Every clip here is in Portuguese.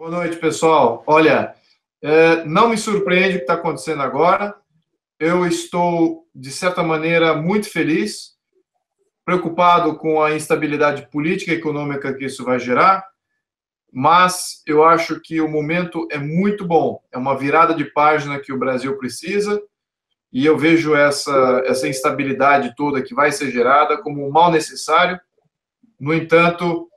Boa noite, pessoal. Olha, não me surpreende o que está acontecendo agora. Eu estou, de certa maneira, muito feliz, preocupado com a instabilidade política e econômica que isso vai gerar, mas eu acho que o momento é muito bom. É uma virada de página que o Brasil precisa, e eu vejo essa instabilidade toda que vai ser gerada como um mal necessário. No entanto,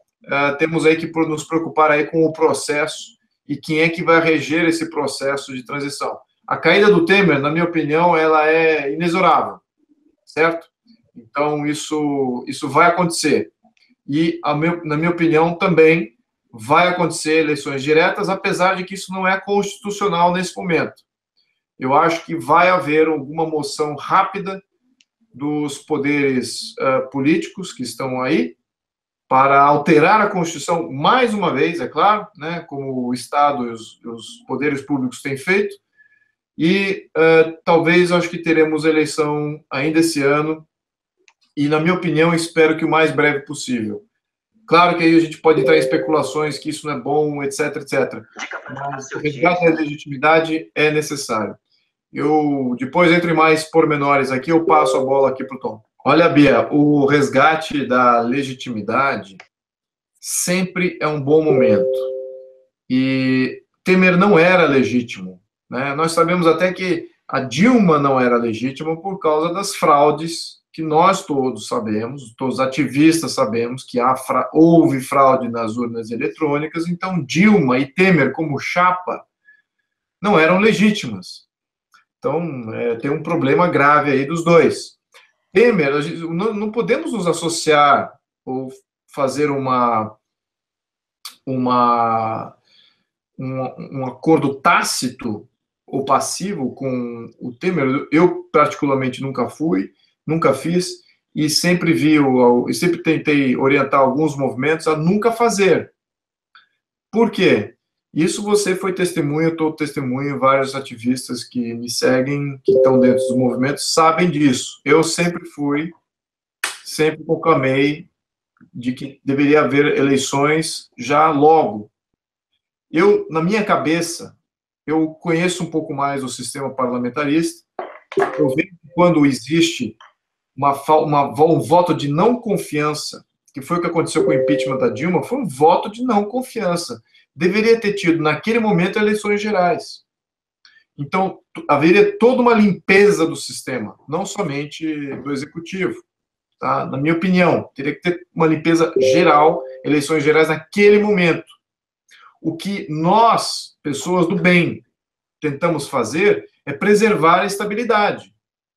temos aí que nos preocupar aí com o processo e quem é que vai reger esse processo de transição. A caída do Temer, na minha opinião, ela é inexorável, certo? Então, isso vai acontecer. E, na minha opinião, também vai acontecer eleições diretas, apesar de que isso não é constitucional nesse momento. Eu acho que vai haver alguma moção rápida dos poderes políticos que estão aí, para alterar a Constituição, mais uma vez, é claro, né, como o Estado e os poderes públicos têm feito, e talvez, acho que teremos eleição ainda esse ano, e, na minha opinião, espero que o mais breve possível. Claro que aí a gente pode entrar em especulações que isso não é bom, etc, etc. Mas o resgate da legitimidade é necessário. Eu depois entro em mais pormenores aqui, eu passo a bola aqui para o Tom. Olha, Bia, o resgate da legitimidade sempre é um bom momento. E Temer não era legítimo, né? Nós sabemos até que a Dilma não era legítima por causa das fraudes que nós todos sabemos, todos os ativistas sabemos que houve fraude nas urnas eletrônicas, então Dilma e Temer como chapa não eram legítimas. Então, tem um problema grave aí dos dois. Temer, não podemos nos associar ou fazer um acordo tácito ou passivo com o Temer. Eu, particularmente, nunca fiz, e sempre sempre tentei orientar alguns movimentos a nunca fazer. Por quê? Isso você foi testemunha, eu estou testemunha, vários ativistas que me seguem, que estão dentro dos movimentos, sabem disso. Eu sempre proclamei de que deveria haver eleições já logo. Na minha cabeça, eu conheço um pouco mais o sistema parlamentarista, eu vejo que quando existe um voto de não confiança, que foi o que aconteceu com o impeachment da Dilma, foi um voto de não confiança. Deveria ter tido, naquele momento, eleições gerais. Então, haveria toda uma limpeza do sistema, não somente do executivo. Tá? Na minha opinião, teria que ter uma limpeza geral, eleições gerais naquele momento. O que nós, pessoas do bem, tentamos fazer é preservar a estabilidade.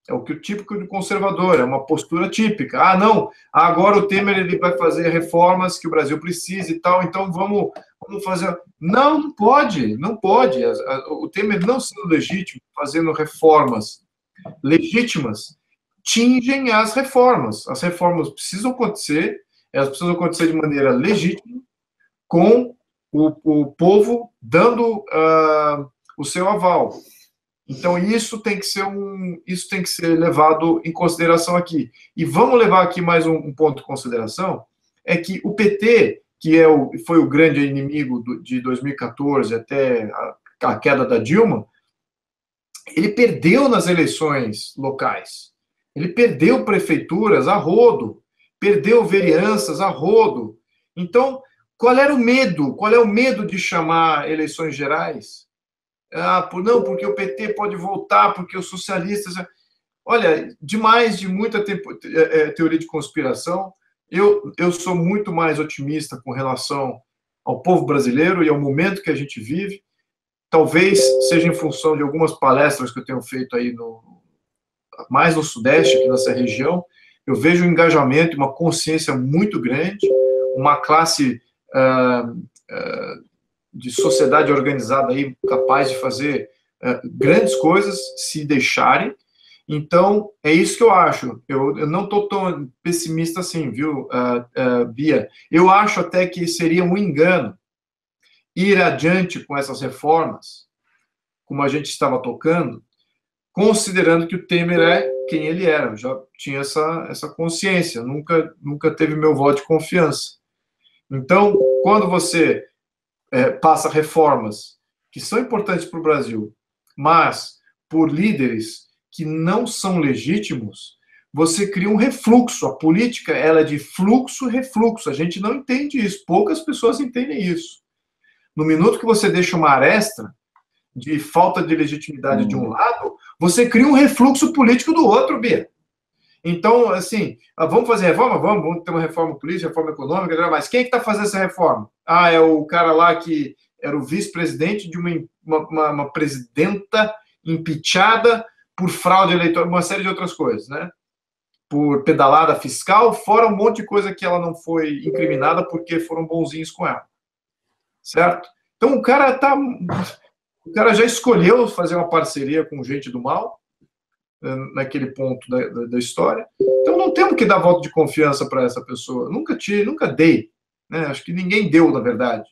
É o que o típico de conservador, é uma postura típica. Ah, não, agora o Temer ele vai fazer reformas que o Brasil precisa e tal, então vamos fazer. Não, não pode. O Temer não sendo legítimo, fazendo reformas legítimas, tingem as reformas. As reformas precisam acontecer, elas precisam acontecer de maneira legítima, com o povo dando o seu aval. Então, isso tem que ser levado em consideração aqui. E vamos levar aqui mais um ponto de consideração, é que o PT, que foi o grande inimigo de 2014 até a queda da Dilma, ele perdeu nas eleições locais. Ele perdeu prefeituras a rodo, perdeu vereanças a rodo. Então, qual era o medo? Qual é o medo de chamar eleições gerais? Não, porque o PT pode voltar, porque os socialistas... Olha, de muita teoria de conspiração, eu sou muito mais otimista com relação ao povo brasileiro e ao momento que a gente vive. Talvez seja em função de algumas palestras que eu tenho feito aí mais no Sudeste, aqui nessa região. Eu vejo um engajamento, uma consciência muito grande, uma classe de sociedade organizada aí capaz de fazer grandes coisas se deixarem. Então, é isso que eu acho. Eu não estou tão pessimista assim, viu, Bia? Eu acho até que seria um engano ir adiante com essas reformas, como a gente estava tocando, considerando que o Temer é quem ele era. Eu já tinha essa consciência, nunca teve meu voto de confiança. Então, quando você passa reformas que são importantes para o Brasil, mas por líderes que não são legítimos, você cria um refluxo. A política, ela é de fluxo-refluxo. A gente não entende isso. Poucas pessoas entendem isso. No minuto que você deixa uma aresta de falta de legitimidade de um lado, você cria um refluxo político do outro, Bia. Então, assim, vamos fazer reforma? Vamos ter uma reforma política, reforma econômica, mas quem é que está fazendo essa reforma? É o cara lá que era o vice-presidente de uma presidenta impeachada por fraude eleitoral, uma série de outras coisas, né? Por pedalada fiscal, fora um monte de coisa que ela não foi incriminada porque foram bonzinhos com ela. Certo? Então o cara já escolheu fazer uma parceria com gente do mal, naquele ponto da história. Então não temos que dar voto de confiança para essa pessoa. Nunca dei. Né? Acho que ninguém deu, na verdade.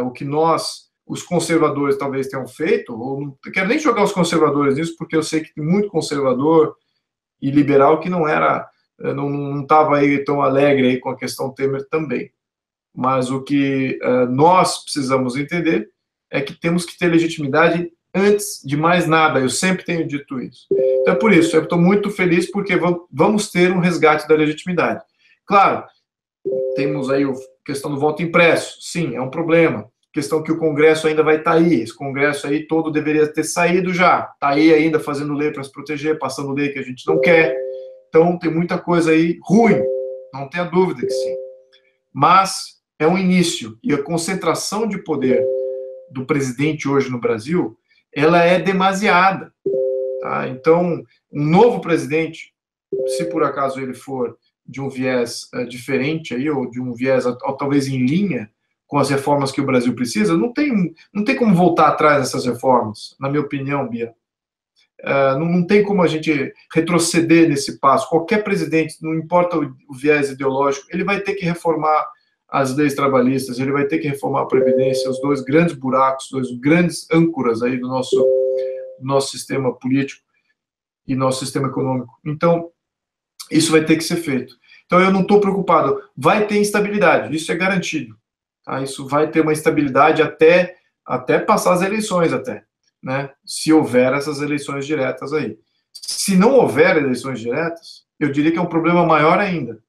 O que nós, os conservadores, talvez tenham feito, ou não quero nem jogar os conservadores nisso, porque eu sei que tem muito conservador e liberal que não estava aí tão alegre aí com a questão Temer também. Mas o que nós precisamos entender é que temos que ter legitimidade antes de mais nada. Eu sempre tenho dito isso. Então é por isso, eu estou muito feliz porque vamos ter um resgate da legitimidade. Claro, temos aí a questão do voto impresso. Sim, é um problema. Questão que o Congresso ainda vai estar aí. Esse Congresso aí todo deveria ter saído já. Está aí ainda fazendo lei para se proteger, passando lei que a gente não quer. Então tem muita coisa aí ruim. Não tenha dúvida que sim. Mas é um início. E a concentração de poder do presidente hoje no Brasil, ela é demasiada. Tá? Então, um novo presidente, se por acaso ele for de um viés diferente, aí, ou de um viés talvez em linha com as reformas que o Brasil precisa, não tem como voltar atrás dessas reformas, na minha opinião, Bia. Não tem como a gente retroceder nesse passo. Qualquer presidente, não importa o viés ideológico, ele vai ter que reformar as leis trabalhistas, ele vai ter que reformar a Previdência, os dois grandes buracos, dois grandes âncoras aí do nosso sistema político e nosso sistema econômico. Então, isso vai ter que ser feito. Então, eu não estou preocupado. Vai ter instabilidade, isso é garantido. Tá? Isso vai ter uma instabilidade até passar as eleições, até. Né? Se houver essas eleições diretas aí. Se não houver eleições diretas, eu diria que é um problema maior ainda.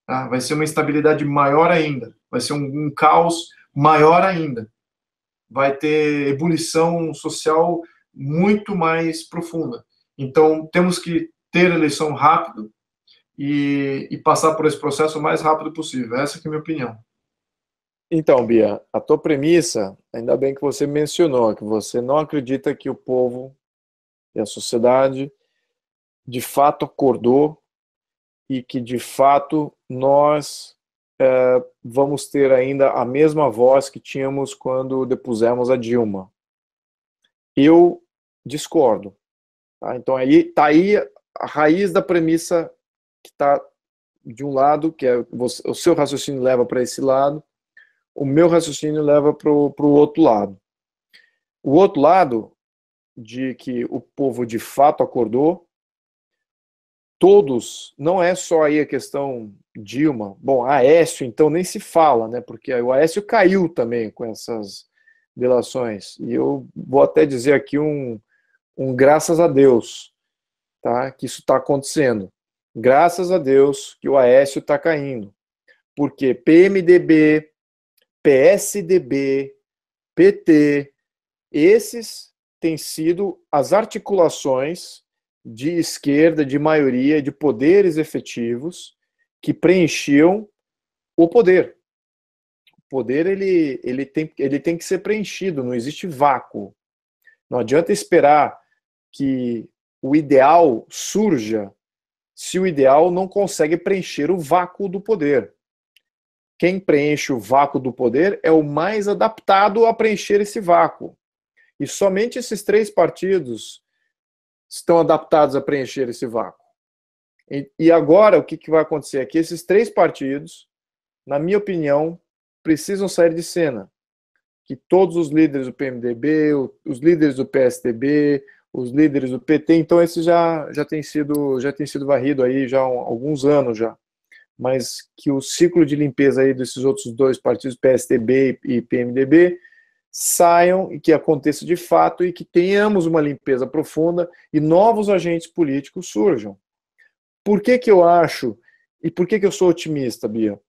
Tá? Vai ser uma instabilidade maior ainda, vai ser um caos maior ainda, vai ter ebulição social muito mais profunda. Então, temos que ter eleição rápido e passar por esse processo o mais rápido possível. Essa que é a minha opinião. Então, Bia, a tua premissa, ainda bem que você mencionou, que você não acredita que o povo e a sociedade de fato acordou e que, de fato, nós vamos ter ainda a mesma voz que tínhamos quando depusemos a Dilma. Eu discordo. Tá? Então, está aí a raiz da premissa que está de um lado, que é o seu raciocínio leva para esse lado, o meu raciocínio leva para o outro lado. O outro lado, de que o povo de fato acordou, todos, não é só aí a questão Dilma, bom, Aécio então nem se fala, né, porque o Aécio caiu também com essas delações, e eu vou até dizer aqui um graças a Deus, tá, que isso está acontecendo, graças a Deus que o Aécio está caindo, porque PMDB, PSDB, PT, esses têm sido as articulações de esquerda, de maioria, de poderes efetivos que preenchiam o poder. O poder ele tem que ser preenchido, não existe vácuo. Não adianta esperar que o ideal surja se o ideal não consegue preencher o vácuo do poder. Quem preenche o vácuo do poder é o mais adaptado a preencher esse vácuo. E somente esses três partidos estão adaptados a preencher esse vácuo. E agora, o que vai acontecer é que esses três partidos, na minha opinião, precisam sair de cena. Que todos os líderes do PMDB, os líderes do PSDB, os líderes do PT, então esse já tem sido varrido aí já há alguns anos já. mas que o ciclo de limpeza aí desses outros dois partidos, PSDB e PMDB, saiam e que aconteça de fato e que tenhamos uma limpeza profunda e novos agentes políticos surjam. Por que que eu acho e por que que eu sou otimista, Bia?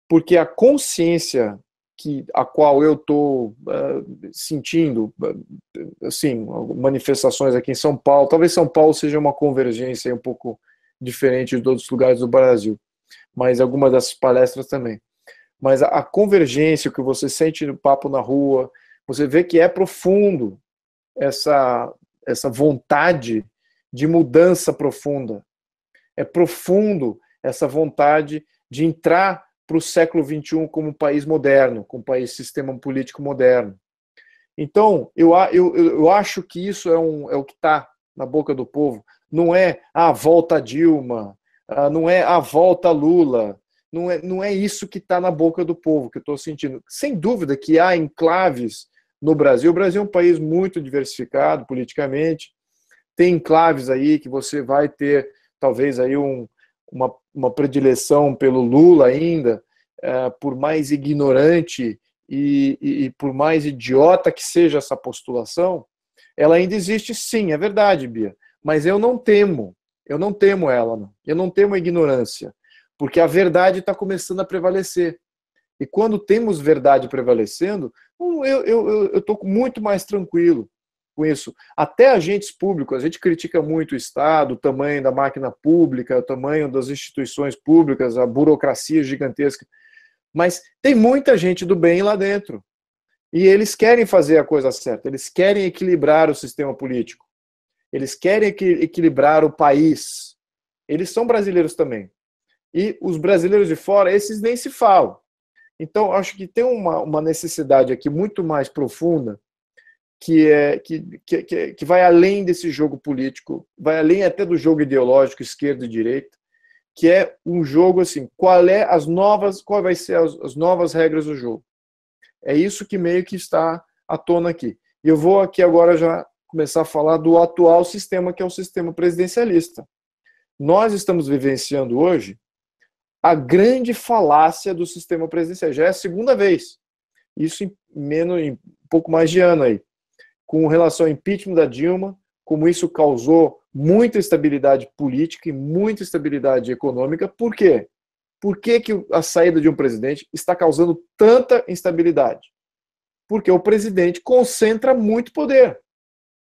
Porque a consciência a qual eu estou sentindo, assim, manifestações aqui em São Paulo, talvez São Paulo seja uma convergência um pouco diferente de outros lugares do Brasil, mas algumas dessas palestras também. Mas a convergência que você sente no papo na rua, você vê que é profundo essa vontade de mudança profunda. É profundo essa vontade de entrar para o século XXI como um país moderno, como um sistema político moderno. Então, eu acho que isso é o que está na boca do povo. Não é a volta a Dilma, não é a volta a Lula, não é isso que está na boca do povo, que eu estou sentindo. Sem dúvida que há enclaves no Brasil. O Brasil é um país muito diversificado politicamente. Tem enclaves aí que você vai ter, talvez, aí uma predileção pelo Lula ainda, por mais ignorante e por mais idiota que seja essa postulação, ela ainda existe sim, é verdade, Bia. Mas eu não temo ela, não. Eu não temo a ignorância, porque a verdade está começando a prevalecer. E quando temos verdade prevalecendo, eu estou muito mais tranquilo com isso. Até agentes públicos, a gente critica muito o Estado, o tamanho da máquina pública, o tamanho das instituições públicas, a burocracia gigantesca, mas tem muita gente do bem lá dentro. E eles querem fazer a coisa certa, eles querem equilibrar o sistema político, eles querem equilibrar o país. Eles são brasileiros também. E os brasileiros de fora, esses nem se falam. Então, acho que tem uma necessidade aqui muito mais profunda que vai além desse jogo político, vai além até do jogo ideológico, esquerda e direita, que é um jogo assim, qual vai ser as novas regras do jogo. É isso que meio que está à tona aqui. E eu vou aqui agora já começar a falar do atual sistema, que é o sistema presidencialista. Nós estamos vivenciando hoje a grande falácia do sistema presidencial. Já é a segunda vez. Isso em um pouco mais de ano aí. Com relação ao impeachment da Dilma, como isso causou muita instabilidade política e muita instabilidade econômica. Por quê? Por que a saída de um presidente está causando tanta instabilidade? Porque o presidente concentra muito poder.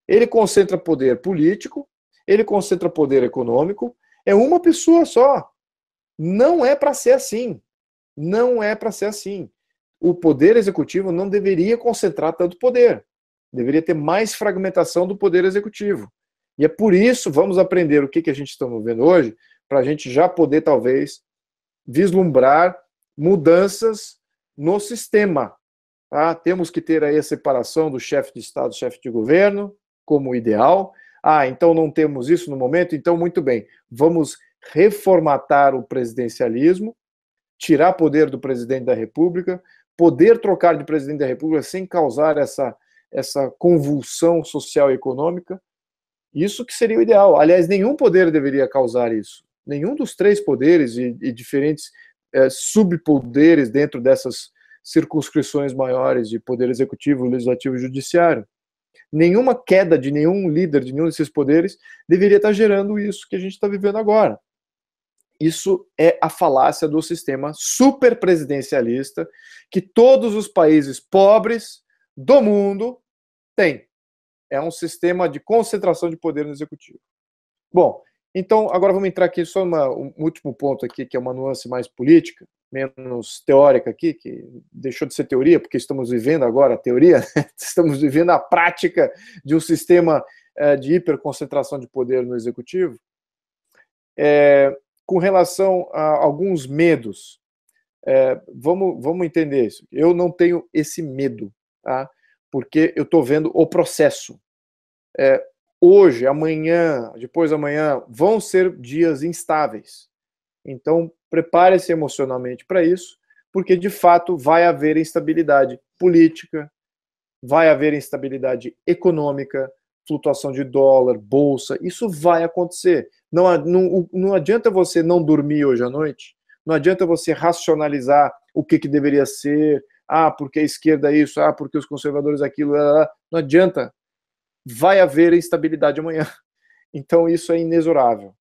Ele concentra poder político, ele concentra poder econômico, é uma pessoa só. Não é para ser assim. Não é para ser assim. O poder executivo não deveria concentrar tanto poder. Deveria ter mais fragmentação do poder executivo. E é por isso, vamos aprender o que a gente está vendo hoje, para a gente já poder, talvez, vislumbrar mudanças no sistema. Tá? Temos que ter aí a separação do chefe de Estado, chefe de governo, como ideal. Então não temos isso no momento? Então, muito bem. Vamos reformatar o presidencialismo, tirar poder do presidente da República, poder trocar de presidente da República sem causar essa convulsão social e econômica. Isso que seria o ideal. Aliás, nenhum poder deveria causar isso. Nenhum dos três poderes e diferentes subpoderes dentro dessas circunscrições maiores de poder executivo, legislativo e judiciário. Nenhuma queda de nenhum líder de nenhum desses poderes deveria estar gerando isso que a gente está vivendo agora. Isso é a falácia do sistema superpresidencialista que todos os países pobres do mundo têm. É um sistema de concentração de poder no executivo. Bom, então agora vamos entrar aqui só um último ponto aqui, que é uma nuance mais política, menos teórica aqui, que deixou de ser teoria, porque estamos vivendo agora a teoria, estamos vivendo a prática de um sistema de hiperconcentração de poder no executivo. Com relação a alguns medos, vamos entender isso. Eu não tenho esse medo, tá? Porque eu estou vendo o processo. Hoje, amanhã, depois da manhã, vão ser dias instáveis. Então, prepare-se emocionalmente para isso, porque, de fato, vai haver instabilidade política, vai haver instabilidade econômica, flutuação de dólar, bolsa, isso vai acontecer. Não adianta você não dormir hoje à noite, não adianta você racionalizar o que deveria ser, porque a esquerda é isso, porque os conservadores aquilo, não adianta, vai haver instabilidade amanhã. Então isso é inexorável.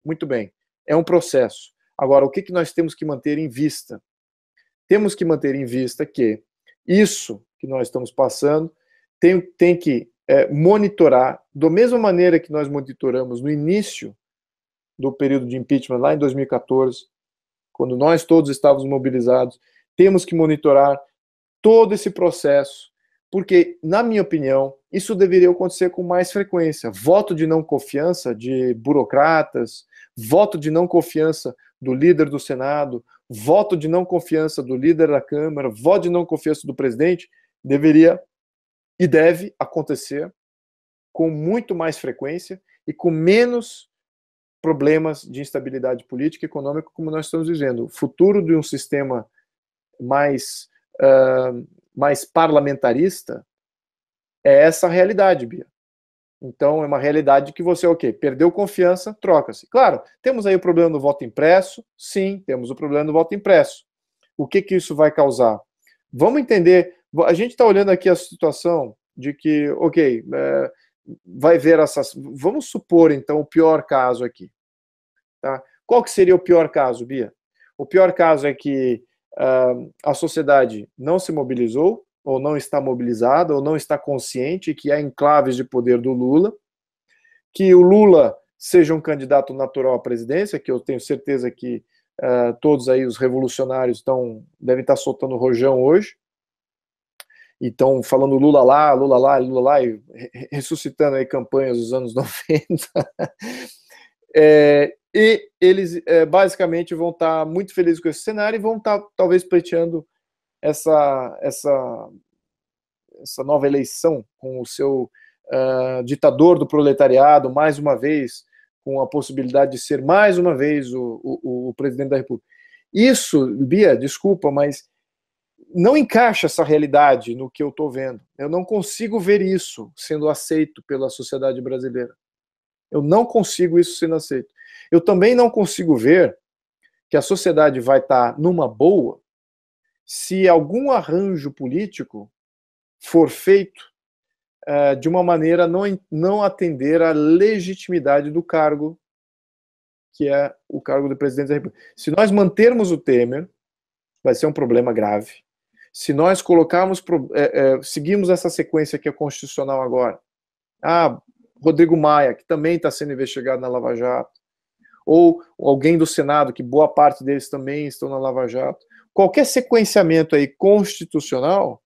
Muito bem, é um processo. Agora, o que nós temos que manter em vista? Temos que manter em vista que isso que nós estamos passando tem que monitorar, da mesma maneira que nós monitoramos no início do período de impeachment, lá em 2014, quando nós todos estávamos mobilizados, temos que monitorar todo esse processo, porque, na minha opinião, isso deveria acontecer com mais frequência. Voto de não confiança de burocratas, voto de não confiança do líder do Senado, voto de não confiança do líder da Câmara, voto de não confiança do presidente, deveria e deve acontecer com muito mais frequência e com menos problemas de instabilidade política e econômica como nós estamos vivendo. O futuro de um sistema mais parlamentarista é essa realidade, Bia. Então, é uma realidade que você, perdeu confiança, troca-se. Claro, temos aí o problema do voto impresso, sim, temos o problema do voto impresso. O que isso vai causar? Vamos entender, a gente está olhando aqui a situação de que, vai ver essas... Vamos supor, então, o pior caso aqui. Tá? Qual que seria o pior caso, Bia? O pior caso é que a sociedade não se mobilizou, ou não está mobilizada, ou não está consciente que há enclaves de poder do Lula, que o Lula seja um candidato natural à presidência, que eu tenho certeza que todos aí os revolucionários devem estar soltando rojão hoje, e estão falando Lula lá, Lula lá, Lula lá, e ressuscitando aí campanhas dos anos 90. E eles basicamente vão estar muito felizes com esse cenário e vão estar talvez pleiteando essa nova eleição com o seu ditador do proletariado, mais uma vez, com a possibilidade de ser mais uma vez o presidente da República. Isso, Bia, desculpa, mas não encaixa essa realidade no que eu estou vendo. Eu não consigo ver isso sendo aceito pela sociedade brasileira. Eu não consigo isso sendo aceito. Eu também não consigo ver que a sociedade vai estar numa boa se algum arranjo político for feito de uma maneira a não atender à legitimidade do cargo, que é o cargo do presidente da República. Se nós mantermos o Temer, vai ser um problema grave. Se nós seguimos essa sequência que é constitucional agora, Rodrigo Maia, que também está sendo investigado na Lava Jato, ou alguém do Senado, que boa parte deles também estão na Lava Jato, qualquer sequenciamento aí constitucional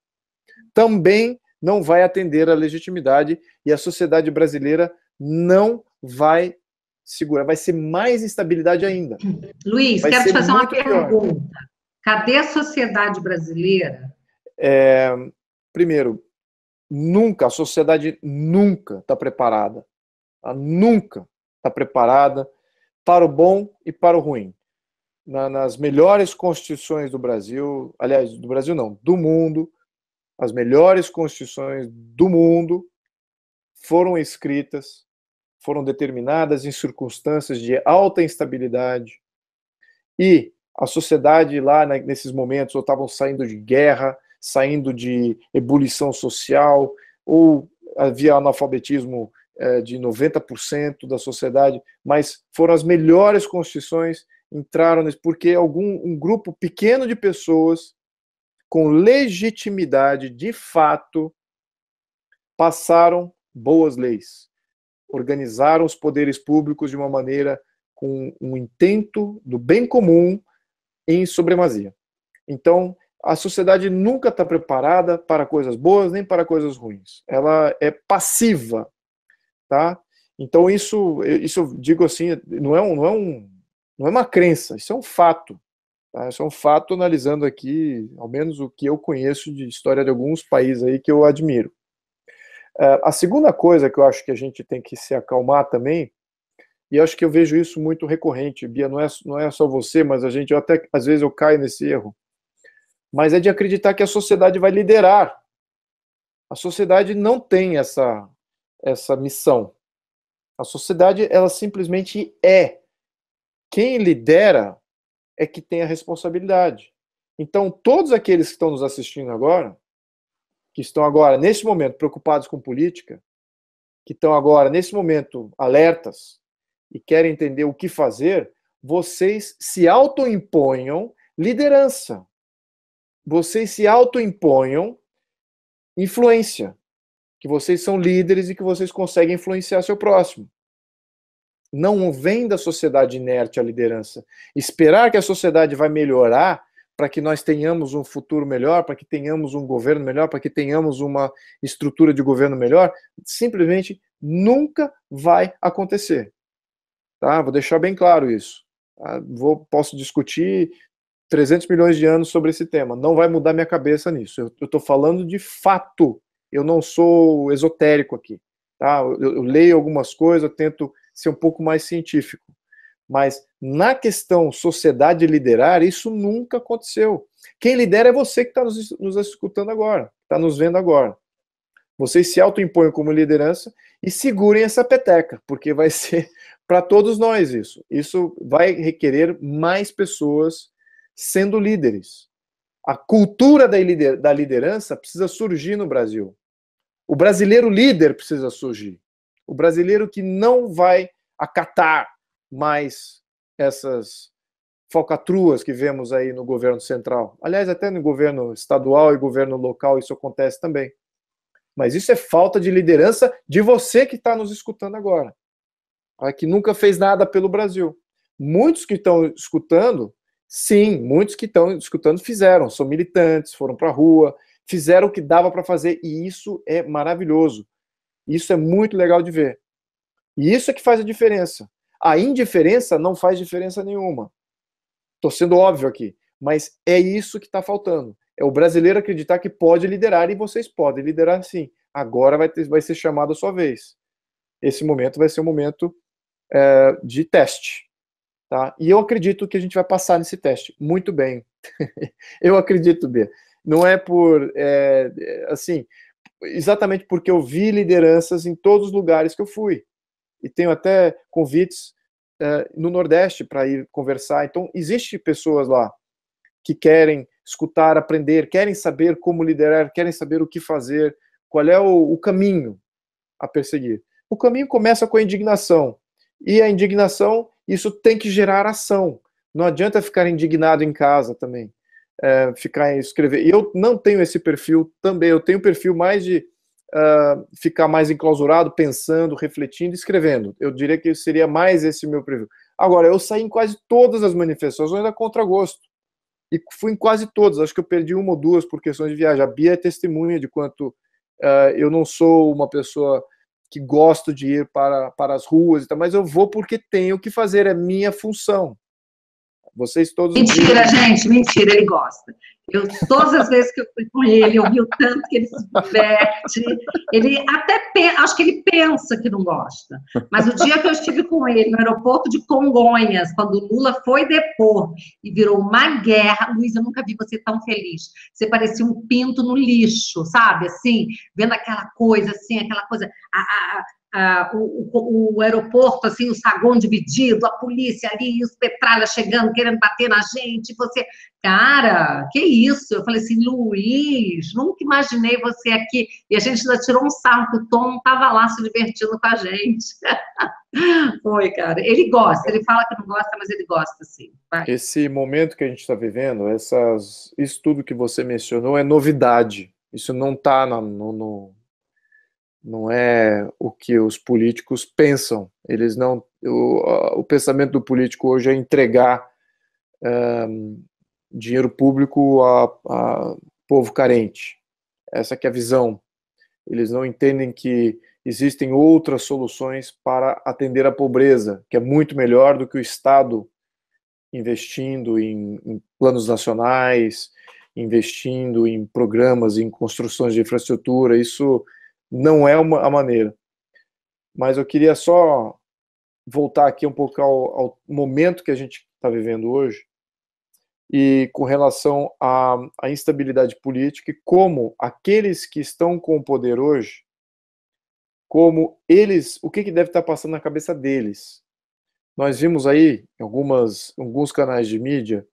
também não vai atender à legitimidade e a sociedade brasileira não vai segurar, vai ser mais instabilidade ainda. Luiz, quero te fazer uma pergunta. Cadê a sociedade brasileira? Primeiro, a sociedade nunca está preparada. Ela nunca está preparada para o bom e para o ruim. Nas melhores constituições do Brasil, aliás, do Brasil não, do mundo, as melhores constituições do mundo foram escritas, foram determinadas em circunstâncias de alta instabilidade, e a sociedade lá, nesses momentos, ou estavam saindo de guerra, saindo de ebulição social, ou havia analfabetismo de 90% da sociedade, mas foram as melhores constituições, entraram nisso, porque um grupo pequeno de pessoas com legitimidade, de fato, passaram boas leis, organizaram os poderes públicos de uma maneira com um intento do bem comum em supremacia. Então, a sociedade nunca está preparada para coisas boas nem para coisas ruins. Ela é passiva, tá? Então, isso eu digo assim, não é uma crença, isso é um fato. Tá? Isso é um fato analisando aqui, ao menos o que eu conheço de história de alguns países aí que eu admiro. A segunda coisa que eu acho que a gente tem que se acalmar também, e eu acho que eu vejo isso muito recorrente, Bia, não é só você, mas às vezes eu caio nesse erro, mas é de acreditar que a sociedade vai liderar. A sociedade não tem essa missão. A sociedade, ela simplesmente é. Quem lidera é que tem a responsabilidade. Então, todos aqueles que estão nos assistindo agora, que estão agora, nesse momento, preocupados com política, que estão agora, nesse momento, alertas e querem entender o que fazer, vocês se autoimponham liderança. Vocês se autoimponham influência. Que vocês são líderes e que vocês conseguem influenciar seu próximo. Não vem da sociedade inerte a liderança. Esperar que a sociedade vai melhorar para que nós tenhamos um futuro melhor, para que tenhamos um governo melhor, para que tenhamos uma estrutura de governo melhor, simplesmente nunca vai acontecer. Tá? Vou deixar bem claro isso. Tá? Posso discutir 300 milhões de anos sobre esse tema. Não vai mudar minha cabeça nisso. Eu estou falando de fato. Eu não sou esotérico aqui. Tá? Eu leio algumas coisas, eu tento ser um pouco mais científico. Mas na questão sociedade liderar, isso nunca aconteceu. Quem lidera é você que está nos escutando agora, está nos vendo agora. Vocês se autoimpõem como liderança e segurem essa peteca, porque vai ser para todos nós isso. Isso vai requerer mais pessoas sendo líderes. A cultura da liderança precisa surgir no Brasil. O brasileiro líder precisa surgir. O brasileiro que não vai acatar mais essas falcatruas que vemos aí no governo central. Aliás, até no governo estadual e governo local isso acontece também. Mas isso é falta de liderança de você que está nos escutando agora, que nunca fez nada pelo Brasil. Muitos que estão escutando, sim, muitos que estão escutando fizeram, são militantes, foram para a rua, fizeram o que dava para fazer, e isso é maravilhoso. Isso é muito legal de ver. E isso é que faz a diferença. A indiferença não faz diferença nenhuma. Estou sendo óbvio aqui, mas é isso que está faltando. É o brasileiro acreditar que pode liderar, e vocês podem liderar sim. Agora vai ser chamada a sua vez. Esse momento vai ser um momento de teste. Tá? E eu acredito que a gente vai passar nesse teste. Muito bem. Eu acredito, Bia. Não é por, assim, exatamente porque eu vi lideranças em todos os lugares que eu fui. E tenho até convites no Nordeste para ir conversar. Então, existem pessoas lá que querem escutar, aprender, querem saber como liderar, querem saber o que fazer, qual é o caminho a perseguir. O caminho começa com a indignação. E a indignação, isso tem que gerar ação. Não adianta ficar indignado em casa também. Ficar em escrever. E eu não tenho esse perfil também. Eu tenho um perfil mais de ficar mais enclausurado, pensando, refletindo, escrevendo. Eu diria que seria mais esse meu perfil. Agora, eu saí em quase todas as manifestações a contragosto. E fui em quase todas. Acho que eu perdi uma ou duas por questões de viagem. A Bia é testemunha de quanto eu não sou uma pessoa que gosto de ir para as ruas, e tal, mas eu vou porque tenho que fazer, é minha função. Vocês todos... Mentira, gente, mentira, ele gosta. Todas as vezes que eu fui com ele, eu vi o tanto que ele se diverte, ele até acho que ele pensa que não gosta, mas o dia que eu estive com ele no aeroporto de Congonhas, quando o Lula foi depor e virou uma guerra, Luiz, eu nunca vi você tão feliz, você parecia um pinto no lixo, sabe, assim, vendo aquela coisa, assim, aquela coisa, o aeroporto, assim, o saguão dividido, a polícia ali, os petralhas chegando, querendo bater na gente, você... Cara, que isso? Eu falei assim, Luiz, nunca imaginei você aqui. E a gente ainda tirou um sarro, que o Tom não estava lá se divertindo com a gente. Foi, cara. Ele gosta, ele fala que não gosta, mas ele gosta, sim. Vai. Esse momento que a gente está vivendo, isso tudo que você mencionou é novidade. Isso não está não é o que os políticos pensam. Eles não... O pensamento do político hoje é entregar dinheiro público a povo carente. Essa que é a visão. Eles não entendem que existem outras soluções para atender a pobreza, que é muito melhor do que o Estado investindo em planos nacionais, investindo em programas, em construções de infraestrutura. Isso não é a maneira. Mas eu queria só voltar aqui um pouco ao momento que a gente está vivendo hoje, e com relação à instabilidade política, e como aqueles que estão com o poder hoje, como eles, o que deve estar passando na cabeça deles. Nós vimos aí em alguns canais de mídia,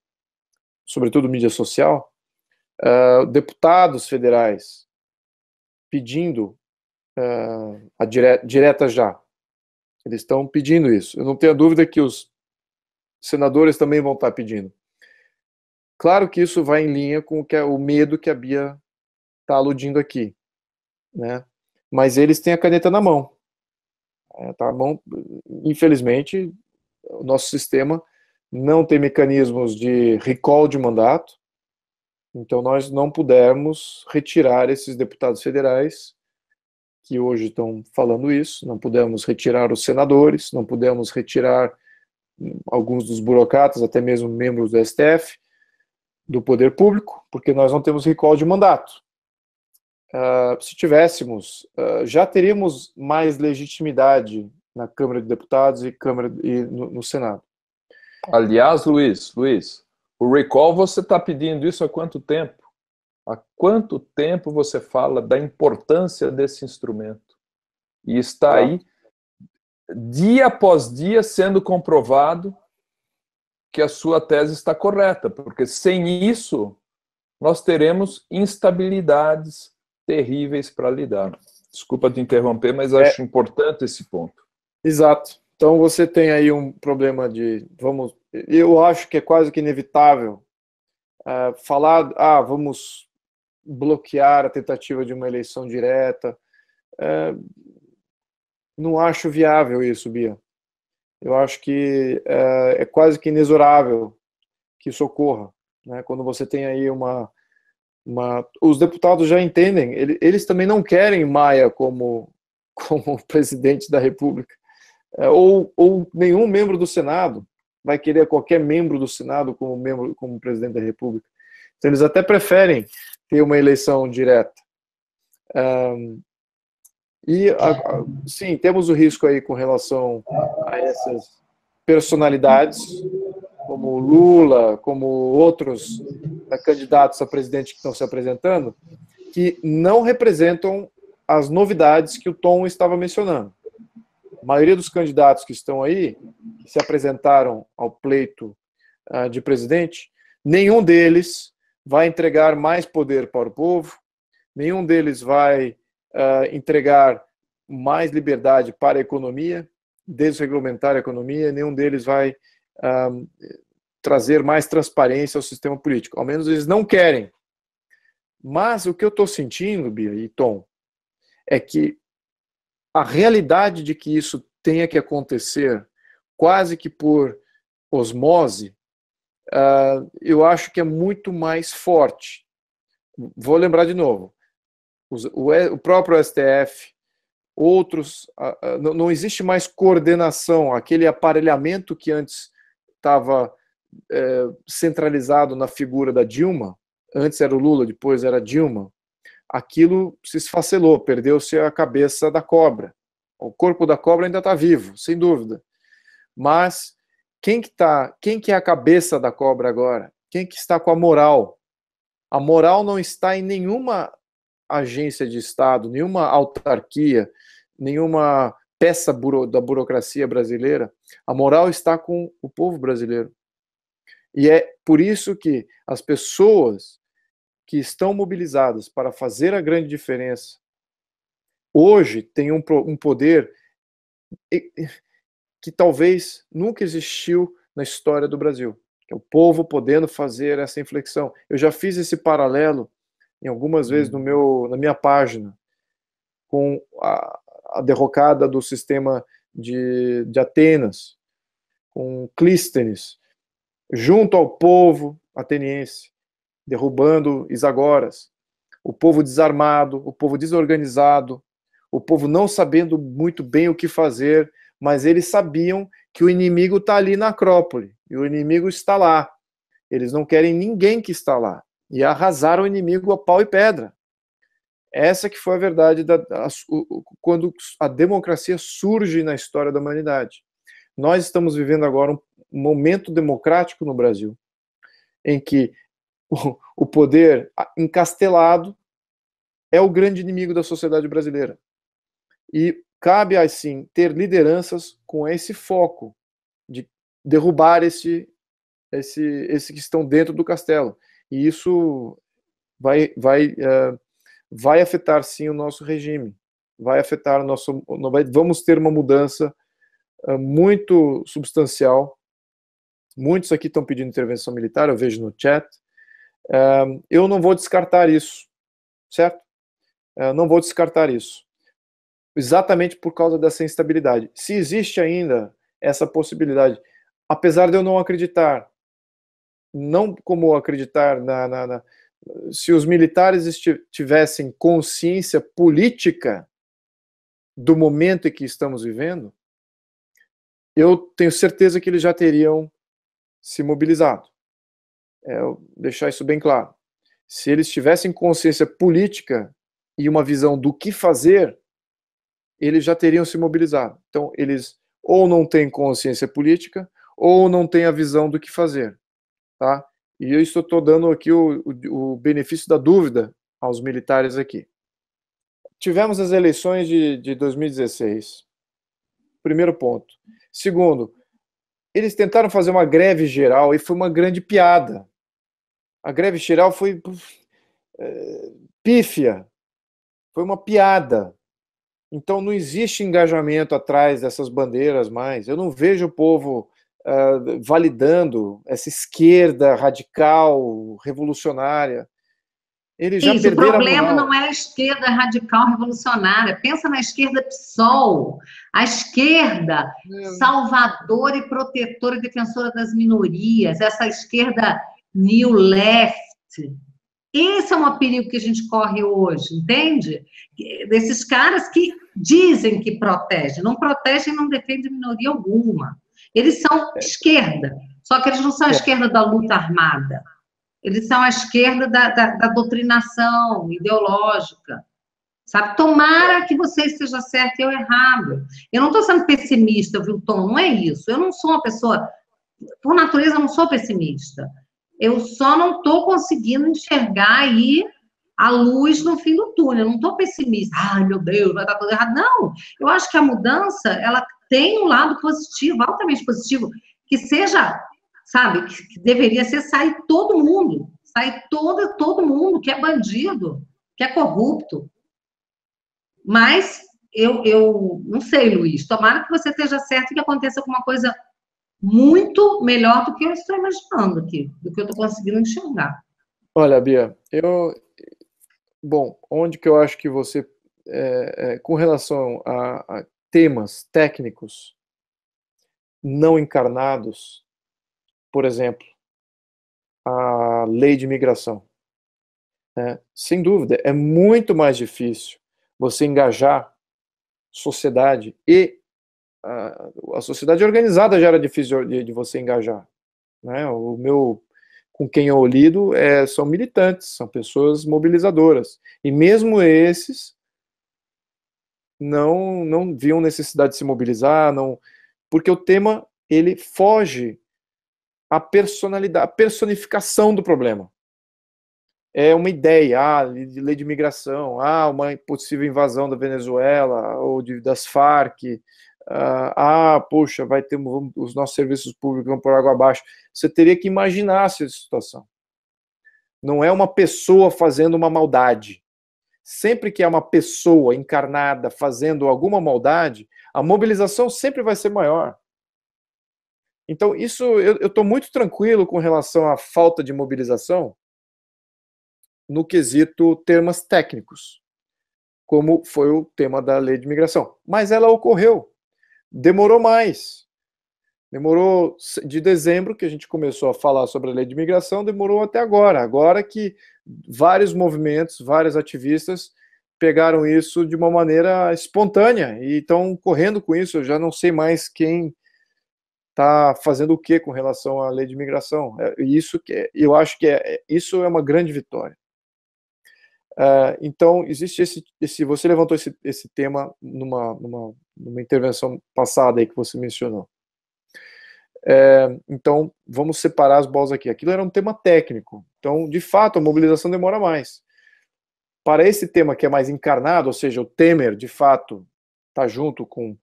sobretudo mídia social, deputados federais pedindo a direta já. Eles estão pedindo isso. Eu não tenho dúvida que os senadores também vão estar pedindo. Claro que isso vai em linha com o medo que a Bia está aludindo aqui, né? Mas eles têm a caneta na mão. Tá bom? Infelizmente, o nosso sistema não tem mecanismos de recall de mandato, então nós não pudemos retirar esses deputados federais que hoje estão falando isso, não pudemos retirar os senadores, não pudemos retirar alguns dos burocratas, até mesmo membros do STF, do poder público, porque nós não temos recall de mandato. Se tivéssemos, já teríamos mais legitimidade na Câmara de Deputados e no Senado. Aliás, Luiz, o recall, você está pedindo isso há quanto tempo? Há quanto tempo você fala da importância desse instrumento? E está aí, dia após dia, sendo comprovado que a sua tese está correta, porque sem isso nós teremos instabilidades terríveis para lidar. Desculpa te interromper, mas acho importante esse ponto. Exato. Então você tem aí um problema eu acho que é quase que inevitável falar, vamos bloquear a tentativa de uma eleição direta. Não acho viável isso, Bia. Eu acho que é quase que inexorável que isso ocorra, né? Quando você tem aí os deputados já entendem, eles também não querem Maia como presidente da República, ou nenhum membro do Senado vai querer qualquer membro do Senado como presidente da República. Então eles até preferem ter uma eleição direta. Sim, temos o risco aí com relação a essas personalidades, como Lula, como outros candidatos a presidente que estão se apresentando, que não representam as novidades que o Tom estava mencionando. A maioria dos candidatos que estão aí, que se apresentaram ao pleito de presidente, nenhum deles vai entregar mais poder para o povo, nenhum deles vai entregar mais liberdade para a economia, desregulamentar a economia, nenhum deles vai trazer mais transparência ao sistema político. Ao menos eles não querem. Mas o que eu estou sentindo, Bia e Tom, é que a realidade de que isso tenha que acontecer quase que por osmose, eu acho que é muito mais forte. Vou lembrar de novo. O próprio STF, outros, não existe mais coordenação, aquele aparelhamento que antes estava centralizado na figura da Dilma, antes era o Lula, depois era a Dilma, aquilo se esfacelou, perdeu-se a cabeça da cobra. O corpo da cobra ainda está vivo, sem dúvida. Mas quem que é a cabeça da cobra agora? Quem que está com a moral? A moral não está em nenhuma agência de Estado, nenhuma autarquia, nenhuma peça da burocracia brasileira. A moral está com o povo brasileiro. E é por isso que as pessoas que estão mobilizadas para fazer a grande diferença hoje têm um poder que talvez nunca existiu na história do Brasil, que é o povo podendo fazer essa inflexão. Eu já fiz esse paralelo em algumas vezes na minha página com a derrocada do sistema de Atenas, com Clístenes, junto ao povo ateniense, derrubando Isagoras, o povo desarmado, o povo desorganizado, o povo não sabendo muito bem o que fazer, mas eles sabiam que o inimigo está ali na Acrópole, e o inimigo está lá. Eles não querem ninguém que está lá. E arrasaram o inimigo a pau e pedra. Essa que foi a verdade quando a democracia surge na história da humanidade. Nós estamos vivendo agora um momento democrático no Brasil, em que o poder encastelado é o grande inimigo da sociedade brasileira. E cabe, assim, ter lideranças com esse foco derrubar esses que estão dentro do castelo. E isso vai afetar, sim, o nosso regime. Vai afetar vamos ter uma mudança muito substancial. Muitos aqui estão pedindo intervenção militar, eu vejo no chat. Eu não vou descartar isso, certo? Não vou descartar isso. Exatamente por causa dessa instabilidade. Se existe ainda essa possibilidade, apesar de eu não acreditar, não como acreditar se os militares tivessem consciência política do momento em que estamos vivendo, eu tenho certeza que eles já teriam se mobilizado. Deixar isso bem claro. Se eles tivessem consciência política e uma visão do que fazer, eles já teriam se mobilizado. Então, eles ou não têm consciência política, ou não têm a visão do que fazer. Tá? E eu estou dando aqui o benefício da dúvida aos militares aqui. Tivemos as eleições de 2016. Primeiro ponto. Segundo, eles tentaram fazer uma greve geral e foi uma grande piada. A greve geral foi pífia. Foi uma piada. Então não existe engajamento atrás dessas bandeiras mais. Eu não vejo o povo validando essa esquerda radical, revolucionária. Eles já perderam o problema não é a esquerda radical revolucionária. Pensa na esquerda PSOL, a esquerda salvadora e protetora e defensora das minorias, essa esquerda new left. Esse é um perigo que a gente corre hoje, entende? Desses caras que dizem que protegem, não protegem e não defendem minoria alguma. Eles são esquerda, só que eles não são a esquerda da luta armada. Eles são a esquerda da doutrinação ideológica, sabe? Tomara que você esteja certo e eu errado. Eu não estou sendo pessimista, viu, Tom? Não é isso. Eu não sou uma pessoa... Por natureza, eu não sou pessimista. Eu só não estou conseguindo enxergar aí a luz no fim do túnel. Eu não estou pessimista. Ai, meu Deus, vai dar tudo errado. Não. Eu acho que a mudança, ela tem um lado positivo, altamente positivo, que seja... Sabe, que deveria ser sair todo mundo todo mundo que é bandido, que é corrupto. Mas eu não sei, Luiz, tomara que você esteja certo e que aconteça alguma coisa muito melhor do que eu estou imaginando aqui, do que eu estou conseguindo enxergar. Olha, Bia, bom, onde que eu acho que você, com relação a temas técnicos não encarnados, por exemplo, a lei de imigração. Sem dúvida, é muito mais difícil você engajar sociedade e a sociedade organizada já era difícil de você engajar. Né? Com quem eu lido são militantes, são pessoas mobilizadoras. E mesmo esses não viam necessidade de se mobilizar, porque o tema ele foge a personalidade, a personificação do problema. É uma ideia, lei de imigração, uma possível invasão da Venezuela ou das Farc, poxa, vai ter os nossos serviços públicos vão por água abaixo. Você teria que imaginar essa situação. Não é uma pessoa fazendo uma maldade. Sempre que é uma pessoa encarnada fazendo alguma maldade, a mobilização sempre vai ser maior. Então, isso eu estou muito tranquilo com relação à falta de mobilização no quesito termos técnicos, como foi o tema da lei de imigração. Mas ela ocorreu. Demorou mais. Demorou de dezembro, que a gente começou a falar sobre a lei de imigração, demorou até agora. Agora que vários movimentos, vários ativistas pegaram isso de uma maneira espontânea e estão correndo com isso. Eu já não sei mais quem está fazendo o que com relação à lei de imigração. Eu acho que isso é uma grande vitória. Então, existe você levantou esse tema numa intervenção passada aí que você mencionou. Então, vamos separar as bolas aqui. Aquilo era um tema técnico. Então, de fato, a mobilização demora mais. Para esse tema que é mais encarnado, ou seja, o Temer, de fato, está junto com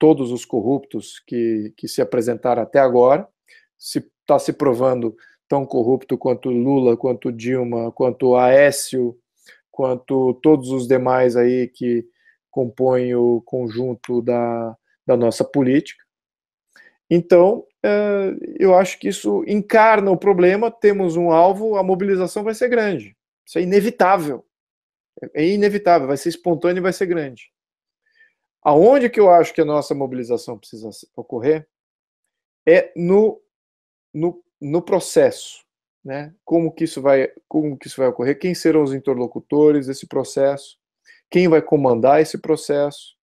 todos os corruptos que se apresentaram até agora. Está se provando tão corrupto quanto Lula, quanto Dilma, quanto Aécio, quanto todos os demais aí que compõem o conjunto da nossa política. Então, eu acho que isso encarna o problema, temos um alvo, a mobilização vai ser grande. Isso é inevitável. É inevitável, vai ser espontâneo e vai ser grande. Aonde que eu acho que a nossa mobilização precisa ocorrer é no processo, né? Como que isso vai ocorrer, quem serão os interlocutores desse processo, quem vai comandar esse processo.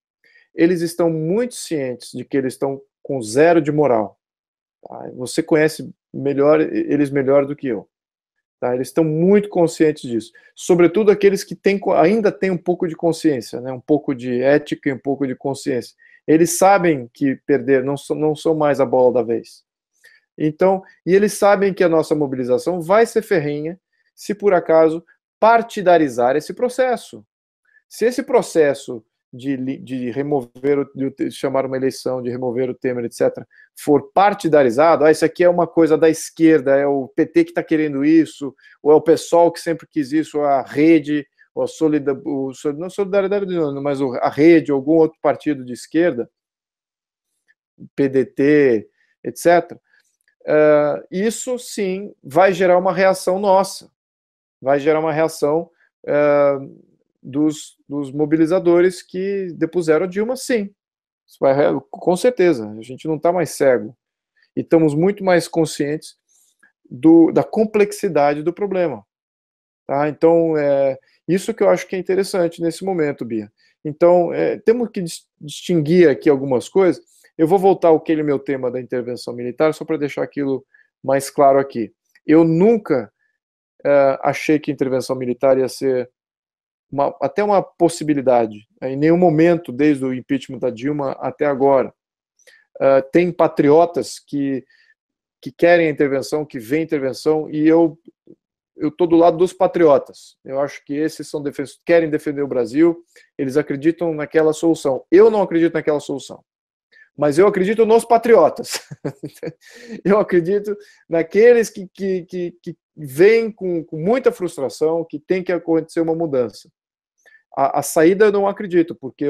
Eles estão muito cientes de que eles estão com zero de moral. Tá? Você conhece eles melhor do que eu. Tá? Eles estão muito conscientes disso. Sobretudo aqueles que ainda têm um pouco de consciência, né? Um pouco de ética e um pouco de consciência. Eles sabem que perder não são mais a bola da vez. Então, e eles sabem que a nossa mobilização vai ser ferrenha se por acaso partidarizar esse processo. Se esse processo de remover, de chamar uma eleição, de remover o Temer, etc., for partidarizado, isso aqui é uma coisa da esquerda, é o PT que está querendo isso, ou é o PSOL que sempre quis isso, ou a Rede, ou não Solidariedade, mas a Rede, ou algum outro partido de esquerda, PDT, etc., isso sim vai gerar uma reação nossa, vai gerar uma reação dos mobilizadores que depuseram a Dilma, sim. Isso vai, com certeza, a gente não está mais cego. E estamos muito mais conscientes da complexidade do problema. Tá? Então, isso que eu acho que é interessante nesse momento, Bia. Então, temos que distinguir aqui algumas coisas. Eu vou voltar àquele meu tema da intervenção militar, só para deixar aquilo mais claro aqui. Eu nunca achei que a intervenção militar ia ser até uma possibilidade. Em nenhum momento, desde o impeachment da Dilma até agora. Tem patriotas que querem a intervenção, que veem a intervenção, e eu estou do lado dos patriotas. Eu acho que esses querem defender o Brasil, eles acreditam naquela solução. Eu não acredito naquela solução. Mas eu acredito nos patriotas. Eu acredito naqueles que vêm com muita frustração, que tem que acontecer uma mudança. A saída eu não acredito, porque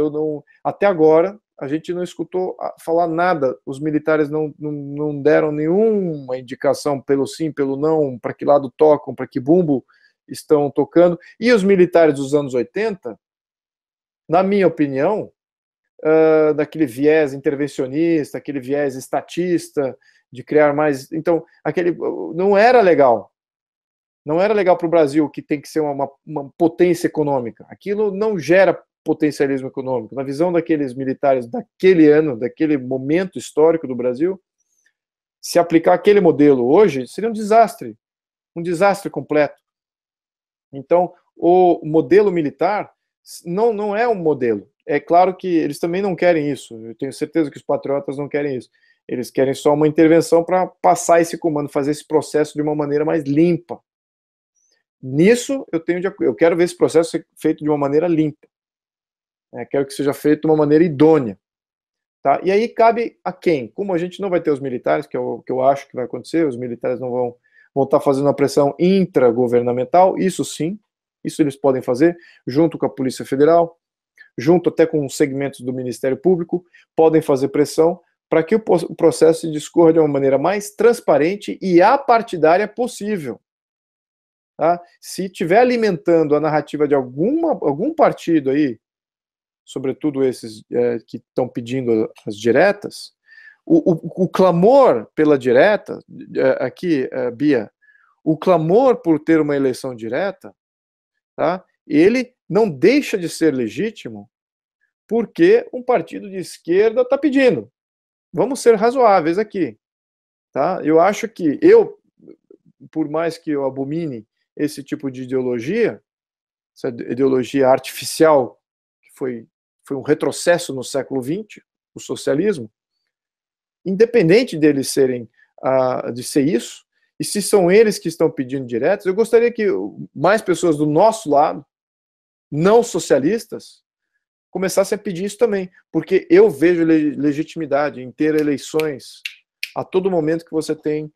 até agora a gente não escutou falar nada. Os militares não deram nenhuma indicação pelo sim, pelo não, para que lado tocam, para que bumbo estão tocando. E os militares dos anos 80, na minha opinião, daquele viés intervencionista, aquele viés estatista, de criar mais... Então, não era legal. Não era legal para o Brasil, que tem que ser uma potência econômica. Aquilo não gera potencialismo econômico. Na visão daqueles militares daquele ano, daquele momento histórico do Brasil, se aplicar aquele modelo hoje, seria um desastre completo. Então, o modelo militar não é um modelo. É claro que eles também não querem isso. Eu tenho certeza que os patriotas não querem isso. Eles querem só uma intervenção para passar esse comando, fazer esse processo de uma maneira mais limpa. Nisso, eu quero ver esse processo ser feito de uma maneira limpa. Quero que seja feito de uma maneira idônea. Tá? E aí cabe a quem? Como a gente não vai ter os militares, que é o que eu acho que vai acontecer, os militares não vão estar fazendo uma pressão intragovernamental, isso sim, isso eles podem fazer, junto com a Polícia Federal, junto até com segmentos do Ministério Público, podem fazer pressão para que o processo discorra de uma maneira mais transparente e apartidária possível. Tá? Se estiver alimentando a narrativa de algum partido aí, sobretudo esses que estão pedindo as diretas, o clamor pela direta, aqui, Bia, o clamor por ter uma eleição direta, tá? Ele não deixa de ser legítimo porque um partido de esquerda está pedindo. Vamos ser razoáveis aqui. Tá? Eu acho que por mais que eu abomine esse tipo de ideologia, essa ideologia artificial, que foi um retrocesso no século XX, o socialismo, independente deles de ser isso, e se são eles que estão pedindo diretos, eu gostaria que mais pessoas do nosso lado, não socialistas, começassem a pedir isso também, porque eu vejo legitimidade em ter eleições a todo momento que você tem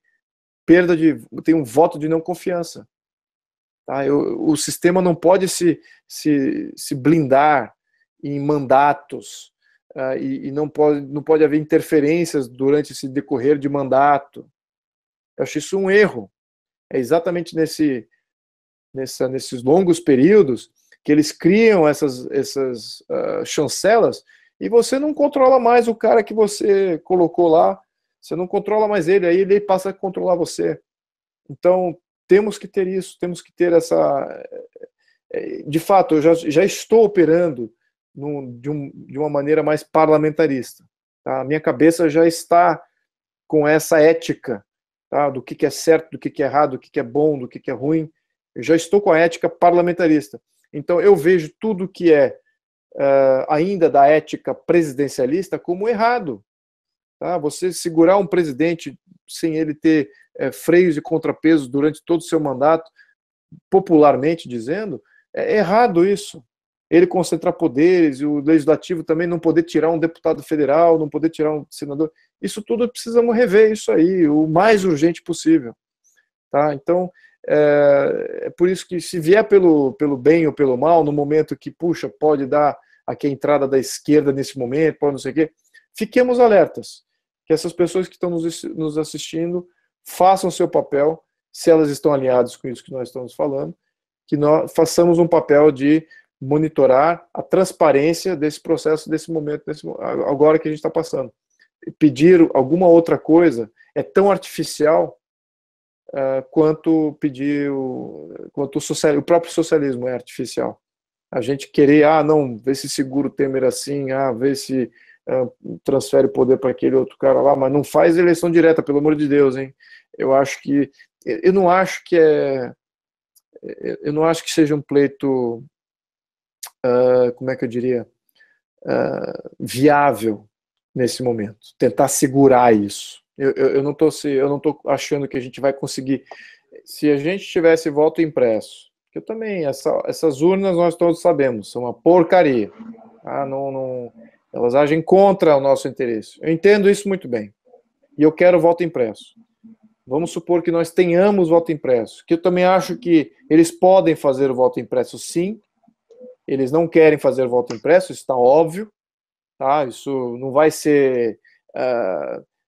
tem um voto de não confiança. Tá? O sistema não pode se blindar em mandatos, e não pode haver interferências durante esse decorrer de mandato. Eu acho isso um erro. É exatamente nesses longos períodos que eles criam essas chancelas, e você não controla mais o cara que você colocou lá, você não controla mais ele, aí ele passa a controlar você. Então, temos que ter isso, temos que ter essa... De fato, eu já estou operando de uma maneira mais parlamentarista. Tá? A minha cabeça já está com essa ética, tá? Do que é certo, do que é errado, do que é bom, do que é ruim. Eu já estou com a ética parlamentarista. Então, eu vejo tudo que é ainda da ética presidencialista como errado. Tá? Você segurar um presidente sem ele ter freios e contrapesos durante todo o seu mandato, popularmente dizendo, é errado isso. Ele concentrar poderes, e o legislativo também não poder tirar um deputado federal, não poder tirar um senador. Isso tudo precisamos rever isso aí, o mais urgente possível. Tá? Então, é por isso que se vier pelo bem ou pelo mal, no momento que, puxa, pode dar aqui a entrada da esquerda nesse momento, pode não sei o quê, fiquemos alertas. Que essas pessoas que estão nos assistindo façam o seu papel, se elas estão alinhadas com isso que nós estamos falando, que nós façamos um papel de monitorar a transparência desse processo, desse momento, agora que a gente está passando. Pedir alguma outra coisa é tão artificial quanto o próprio socialismo é artificial. A gente querer, não, vê se segura o Temer assim, vê se transfere o poder para aquele outro cara lá, mas não faz eleição direta, pelo amor de Deus, hein? Eu não acho que seja um pleito, como é que eu diria, viável nesse momento. Tentar segurar isso. Eu não estou achando que a gente vai conseguir. Se a gente tivesse voto impresso, que eu também, essas urnas nós todos sabemos, são uma porcaria. Elas agem contra o nosso interesse. Eu entendo isso muito bem. E eu quero voto impresso. Vamos supor que nós tenhamos voto impresso, que eu também acho que eles podem fazer o voto impresso, sim. Eles não querem fazer o voto impresso, isso está óbvio. Tá? Isso não vai ser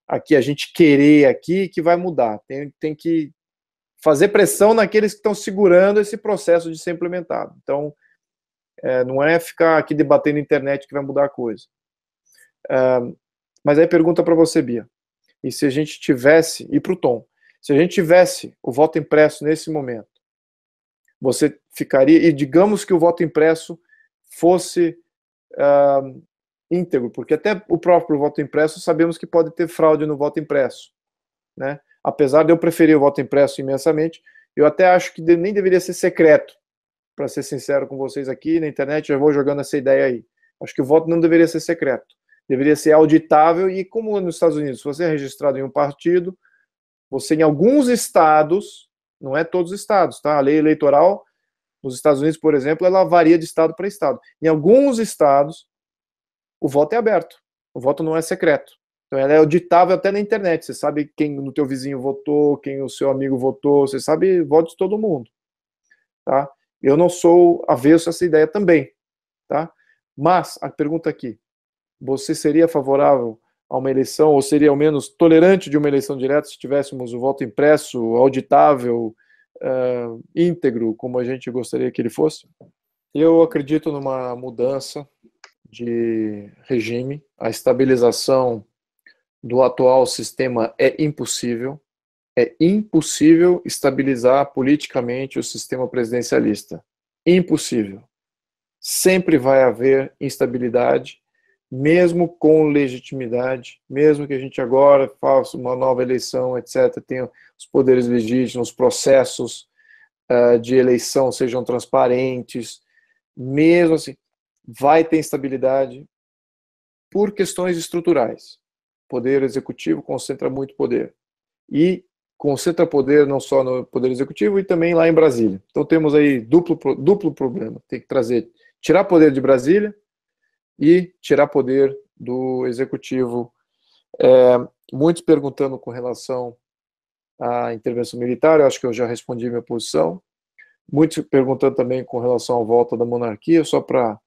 aqui a gente querer aqui que vai mudar. Tem que fazer pressão naqueles que estão segurando esse processo de ser implementado. Então, não é ficar aqui debatendo na internet que vai mudar a coisa. Mas aí pergunta para você, Bia. E se a gente tivesse, e para o Tom, se a gente tivesse o voto impresso nesse momento, você ficaria, e digamos que o voto impresso fosse íntegro, porque até o próprio voto impresso sabemos que pode ter fraude no voto impresso, né? Apesar de eu preferir o voto impresso imensamente, eu até acho que nem deveria ser secreto, para ser sincero com vocês aqui, na internet já vou jogando essa ideia aí. Acho que o voto não deveria ser secreto, deveria ser auditável, e como nos Estados Unidos, se você é registrado em um partido, você em alguns estados, não é todos os estados, tá? A lei eleitoral nos Estados Unidos, por exemplo, ela varia de estado para estado. Em alguns estados, o voto é aberto, o voto não é secreto. Então ela é auditável até na internet, você sabe quem no teu vizinho votou, quem o seu amigo votou, você sabe votos de todo mundo. Tá? Eu não sou avesso a essa ideia também. Tá? Mas, a pergunta aqui, você seria favorável a uma eleição, ou seria ao menos tolerante de uma eleição direta se tivéssemos o voto impresso, auditável, íntegro, como a gente gostaria que ele fosse? Eu acredito numa mudança de regime. A estabilização do atual sistema é impossível. É impossível estabilizar politicamente o sistema presidencialista. Impossível. Sempre vai haver instabilidade, mesmo com legitimidade, mesmo que a gente agora faça uma nova eleição, etc., tenha os poderes legítimos, os processos de eleição sejam transparentes, mesmo assim, vai ter instabilidade por questões estruturais. O poder executivo concentra muito poder. E concentra poder não só no poder executivo, e também lá em Brasília. Então temos aí duplo problema. Tem que tirar poder de Brasília e tirar poder do executivo. Muitos perguntando com relação à intervenção militar, eu acho que eu já respondi minha posição. Muitos perguntando também com relação à volta da monarquia, só para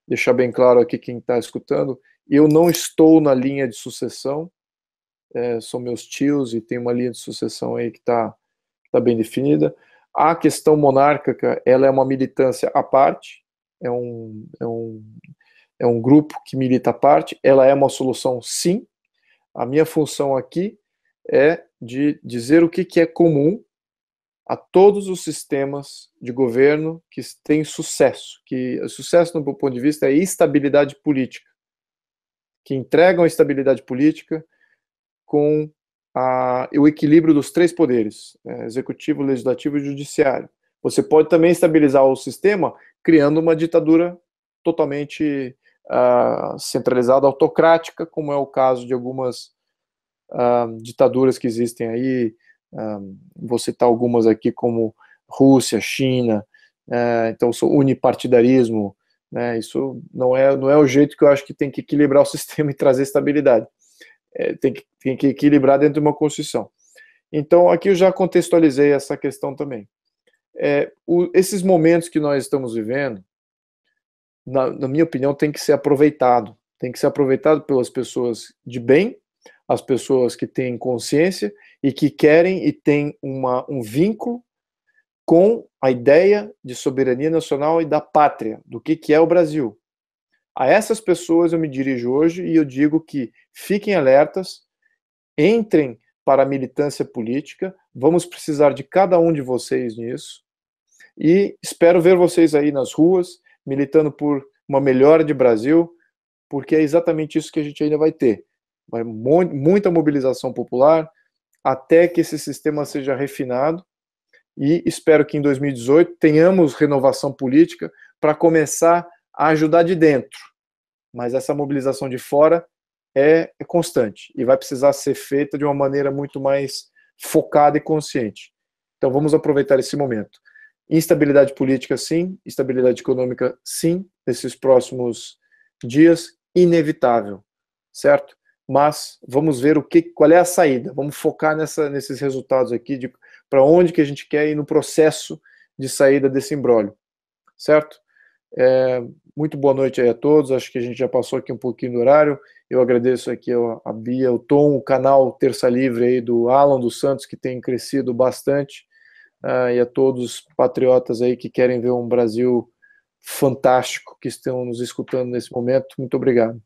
deixar bem claro aqui quem está escutando, eu não estou na linha de sucessão, são meus tios e tem uma linha de sucessão aí que está bem definida. A questão monárquica, ela é uma militância à parte, é um grupo que milita à parte, ela é uma solução sim. A minha função aqui é de dizer o que é comum a todos os sistemas de governo que têm sucesso, que o sucesso, do meu ponto de vista, é estabilidade política, que entregam a estabilidade política com o equilíbrio dos três poderes, executivo, legislativo e judiciário. Você pode também estabilizar o sistema criando uma ditadura totalmente centralizada, autocrática, como é o caso de algumas ditaduras que existem aí. Vou citar algumas aqui, como Rússia, China. Então, unipartidarismo, né? Isso não é o jeito que eu acho que tem que equilibrar o sistema e trazer estabilidade. Tem que equilibrar dentro de uma Constituição. Então, aqui eu já contextualizei essa questão também. Esses momentos que nós estamos vivendo, na minha opinião, tem que ser aproveitado. Tem que ser aproveitado pelas pessoas de bem, as pessoas que têm consciência e que querem e têm um vínculo com a ideia de soberania nacional e da pátria, do que é o Brasil. A essas pessoas eu me dirijo hoje e eu digo que fiquem alertas, entrem para a militância política, vamos precisar de cada um de vocês nisso, e espero ver vocês aí nas ruas, militando por uma melhora de Brasil, porque é exatamente isso que a gente ainda vai ter. Vai muita mobilização popular, até que esse sistema seja refinado, e espero que em 2018 tenhamos renovação política para começar a ajudar de dentro. Mas essa mobilização de fora é constante e vai precisar ser feita de uma maneira muito mais focada e consciente. Então vamos aproveitar esse momento. Instabilidade política, sim. Estabilidade econômica, sim. Nesses próximos dias, inevitável, certo? Mas vamos ver qual é a saída. Vamos focar nesses resultados aqui, para onde que a gente quer ir no processo de saída desse imbróglio, certo? Muito boa noite aí a todos. Acho que a gente já passou aqui um pouquinho do horário. Eu agradeço aqui a Bia, o Tom, o canal Terça Livre aí do Alan dos Santos, que tem crescido bastante, e a todos os patriotas aí que querem ver um Brasil fantástico, que estão nos escutando nesse momento. Muito obrigado.